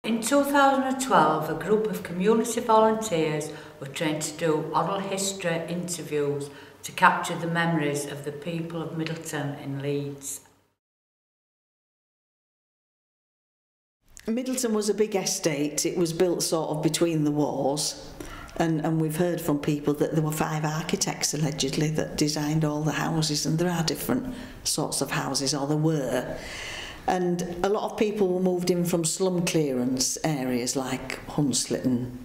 In 2012, a group of community volunteers were trained to do oral history interviews to capture the memories of the people of Middleton in Leeds. Middleton was a big estate. It was built sort of between the wars, and we've heard from people that there were 5 architects allegedly that designed all the houses, and there are different sorts of houses, or there were. And a lot of people were moved in from slum clearance areas like Hunslet and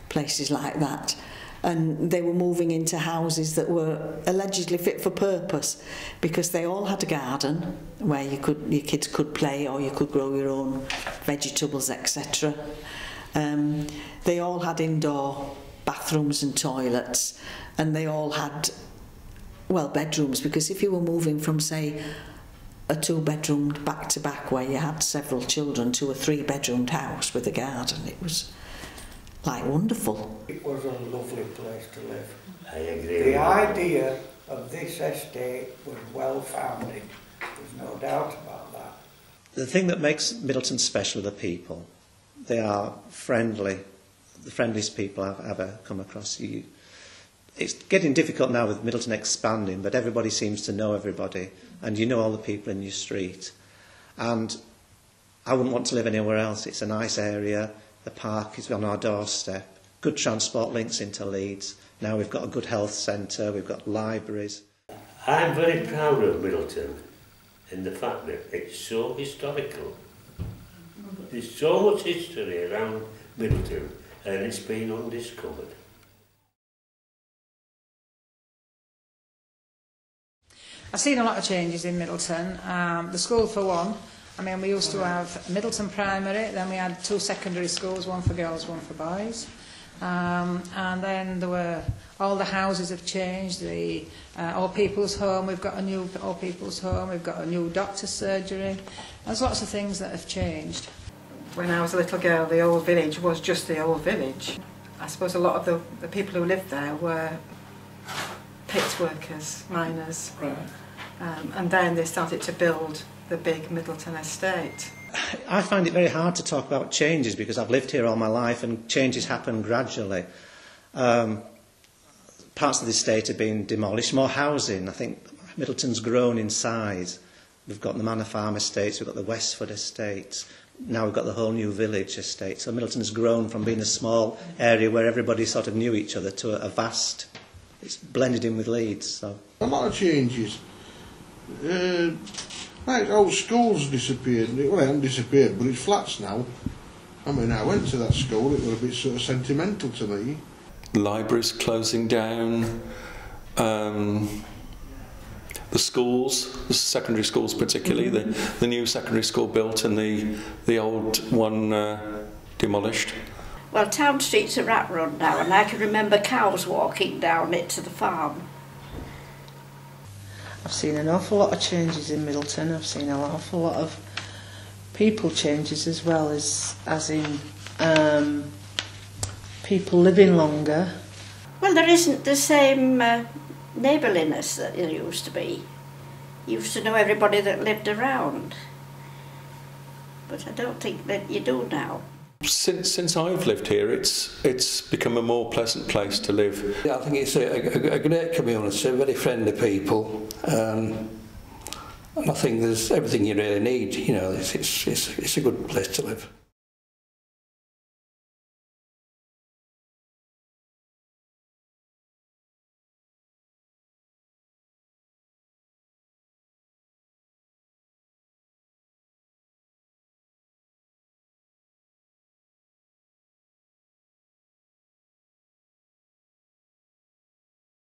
places like that. And they were moving into houses that were allegedly fit for purpose because they all had a garden where your kids could play, or you could grow your own vegetables, etc. They all had indoor bathrooms and toilets, and they all had, well, bedrooms, because if you were moving from, say, a 2-bedroomed back-to-back where you had several children to a 3-bedroomed house with a garden, it was like wonderful. It was a lovely place to live. I agree. The idea of this estate was well founded. There's no doubt about that. The thing that makes Middleton special are the people. They are friendly, the friendliest people I've ever come across. It's getting difficult now with Middleton expanding, but everybody seems to know everybody, and you know all the people in your street. And I wouldn't want to live anywhere else. It's a nice area. The park is on our doorstep. Good transport links into Leeds. Now we've got a good health centre. We've got libraries. I'm very proud of Middleton in the fact that it's so historical. There's so much history around Middleton, and it's been undiscovered. I've seen a lot of changes in Middleton. The school, for one. I mean, we used to have Middleton Primary, then we had 2 secondary schools, one for girls, one for boys. And then there were, all the houses have changed. The All People's Home, we've got a new All People's Home, we've got a new doctor's surgery. There's lots of things that have changed. When I was a little girl, the old village was just the old village. I suppose a lot of the people who lived there were pit workers, miners. Right. And then they started to build the big Middleton estate. I find it very hard to talk about changes because I've lived here all my life and changes happen gradually. Parts of the estate have been demolished, more housing. I think Middleton's grown in size. We've got the Manor Farm estates, we've got the Westford estates, now we've got the whole new village estate. So Middleton's grown from being a small area where everybody sort of knew each other to a vast, it's blended in with Leeds. So. A lot of changes. Like old schools disappeared. Well, it hasn't disappeared, but it's flats now. I mean, I went to that school, it was a bit sort of sentimental to me. Libraries closing down, the schools, the secondary schools particularly, the new secondary school built and the old one demolished. Well, Town Street's a rat run now, and I can remember cows walking down it to the farm. I've seen an awful lot of changes in Middleton. I've seen an awful lot of people changes as well, as in people living longer. Well, there isn't the same neighbourliness that there used to be. You used to know everybody that lived around, but I don't think that you do now. Since I've lived here, it's become a more pleasant place to live. Yeah, I think it's a great community, very friendly people, and I think there's everything you really need. You know, it's a good place to live.